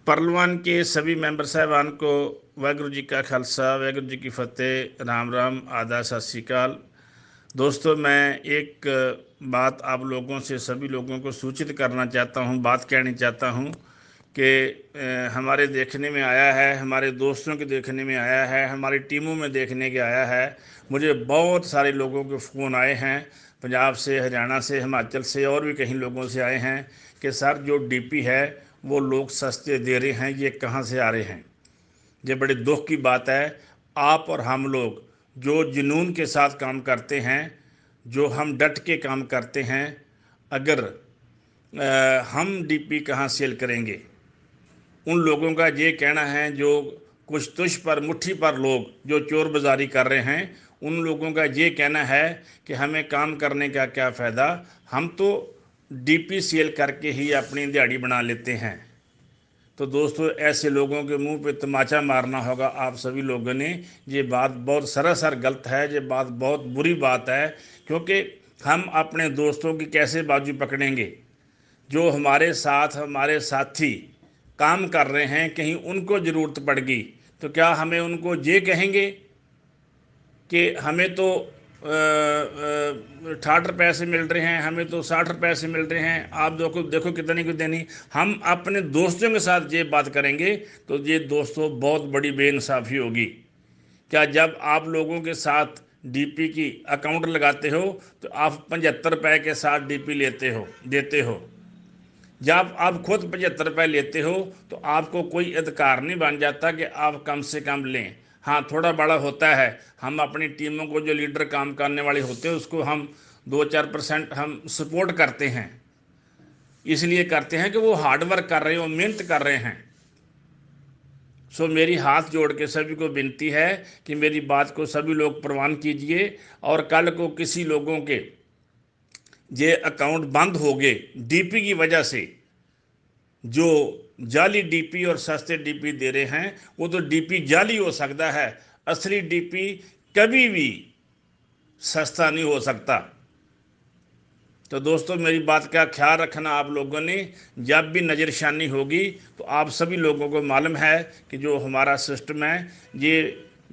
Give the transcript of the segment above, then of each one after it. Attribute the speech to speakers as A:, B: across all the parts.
A: परलवान के सभी मेंबर साहबान को वाहिगुरू जी का खालसा वाहिगुरू जी की फतेह। राम राम, आदा, सत श्री अकाल। दोस्तों, मैं एक बात आप लोगों से सभी लोगों को सूचित करना चाहता हूं, बात कहनी चाहता हूं कि हमारे देखने में आया है, हमारे दोस्तों के देखने में आया है, हमारी टीमों में देखने के आया है। मुझे बहुत सारे लोगों के फ़ोन आए हैं, पंजाब से, हरियाणा से, हिमाचल से और भी कहीं लोगों से आए हैं कि सर जो डीपी है वो लोग सस्ते दे रहे हैं, ये कहाँ से आ रहे हैं। ये बड़े दुख की बात है। आप और हम लोग जो जुनून के साथ काम करते हैं, जो हम डट के काम करते हैं, अगर हम डीपी कहाँ सेल करेंगे। उन लोगों का ये कहना है जो कुछ तुष पर मुट्ठी पर लोग जो चोर बाज़ारी कर रहे हैं, उन लोगों का ये कहना है कि हमें काम करने का क्या फ़ायदा, हम तो डीपी सेल करके ही अपनी दिहाड़ी बना लेते हैं। तो दोस्तों, ऐसे लोगों के मुंह पे तमाचा मारना होगा आप सभी लोगों ने। ये बात बहुत सरासर गलत है, ये बात बहुत बुरी बात है, क्योंकि हम अपने दोस्तों की कैसे बाजू पकड़ेंगे। जो हमारे साथ हमारे साथी काम कर रहे हैं, कहीं उनको ज़रूरत पड़ गई तो क्या हमें उनको ये कहेंगे कि हमें तो 60 रुपये से मिल रहे हैं, हमें तो 60 रुपये से मिल रहे हैं, आप देखो देखो कितनी की देनी। हम अपने दोस्तों के साथ ये बात करेंगे तो ये दोस्तों बहुत बड़ी बेइंसाफ़ी होगी। क्या जब आप लोगों के साथ डीपी की अकाउंट लगाते हो तो आप 75 रुपये के साथ डीपी लेते हो, देते हो। जब आप खुद 75 रुपये लेते हो तो आपको कोई अधिकार नहीं बन जाता कि आप कम से कम लें। हाँ, थोड़ा बड़ा होता है, हम अपनी टीमों को जो लीडर काम करने वाले होते हैं उसको हम 2-4% हम सपोर्ट करते हैं, इसलिए करते हैं कि वो हार्ड वर्क कर रहे हैं, वो मेहनत कर रहे हैं। सो मेरी हाथ जोड़ के सभी को विनती है कि मेरी बात को सभी लोग प्रवान कीजिए, और कल को किसी लोगों के ये अकाउंट बंद हो गए डीपी की वजह से, जो जाली डीपी और सस्ते डीपी दे रहे हैं, वो तो डीपी जाली हो सकता है, असली डीपी कभी भी सस्ता नहीं हो सकता। तो दोस्तों, मेरी बात का ख्याल रखना आप लोगों ने। जब भी नज़रशानी होगी तो आप सभी लोगों को मालूम है कि जो हमारा सिस्टम है ये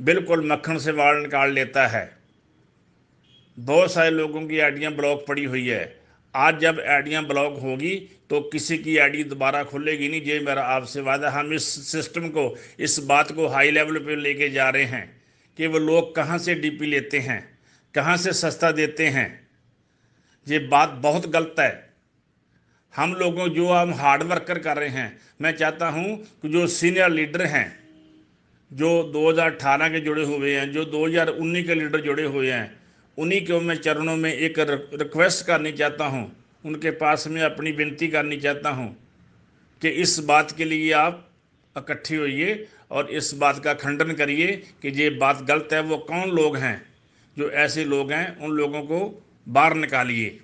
A: बिल्कुल मक्खन से वाल निकाल लेता है। बहुत सारे लोगों की आईडियाँ ब्लॉक पड़ी हुई है। आज जब आईडियाँ ब्लॉक होगी तो किसी की आईडी दोबारा खुलेगी नहीं, ये मेरा आपसे वादा। हम इस सिस्टम को, इस बात को हाई लेवल पे लेके जा रहे हैं कि वो लोग कहाँ से डीपी लेते हैं, कहाँ से सस्ता देते हैं। ये बात बहुत गलत है। हम लोगों जो हम हार्ड वर्कर कर रहे हैं, मैं चाहता हूँ कि जो सीनियर लीडर हैं, जो 2018 के जुड़े हुए हैं, जो 2019 के लीडर जुड़े हुए हैं, उन्हीं के मैं चरणों में एक रिक्वेस्ट करनी चाहता हूँ, उनके पास में अपनी विनती करनी चाहता हूँ कि इस बात के लिए आप इकट्ठे होइए और इस बात का खंडन करिए कि ये बात गलत है। वो कौन लोग हैं जो ऐसे लोग हैं, उन लोगों को बाहर निकालिए।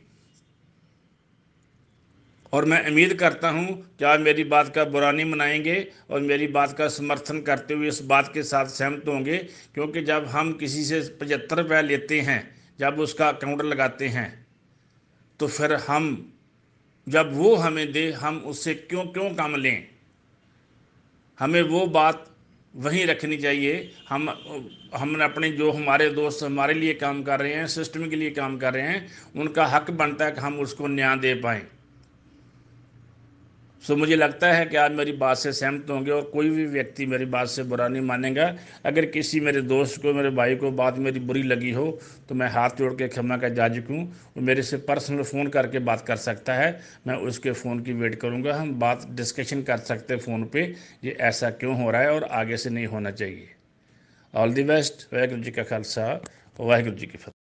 A: और मैं उम्मीद करता हूं कि आप मेरी बात का बुरा नहीं मनाएंगे और मेरी बात का समर्थन करते हुए इस बात के साथ सहमत होंगे, क्योंकि जब हम किसी से 75 रुपये लेते हैं, जब उसका अकाउंट लगाते हैं, तो फिर हम, जब वो हमें दे, हम उससे क्यों क्यों कम लें। हमें वो बात वहीं रखनी चाहिए। हम अपने जो हमारे दोस्त हमारे लिए काम कर रहे हैं, सिस्टम के लिए काम कर रहे हैं, उनका हक बनता है कि हम उसको न्याय दे पाएँ। सो मुझे लगता है कि आप मेरी बात से सहमत होंगे और कोई भी व्यक्ति मेरी बात से बुरा नहीं मानेगा। अगर किसी मेरे दोस्त को, मेरे भाई को बात मेरी बुरी लगी हो तो मैं हाथ जोड़ के क्षमा का याचक हूँ। वो मेरे से पर्सनल फ़ोन करके बात कर सकता है, मैं उसके फ़ोन की वेट करूँगा। हम बात डिस्कशन कर सकते हैं फ़ोन पे, ये ऐसा क्यों हो रहा है और आगे से नहीं होना चाहिए। All the best. Waheguru ji का खालसा, वाहिगुरू जी की फतेह।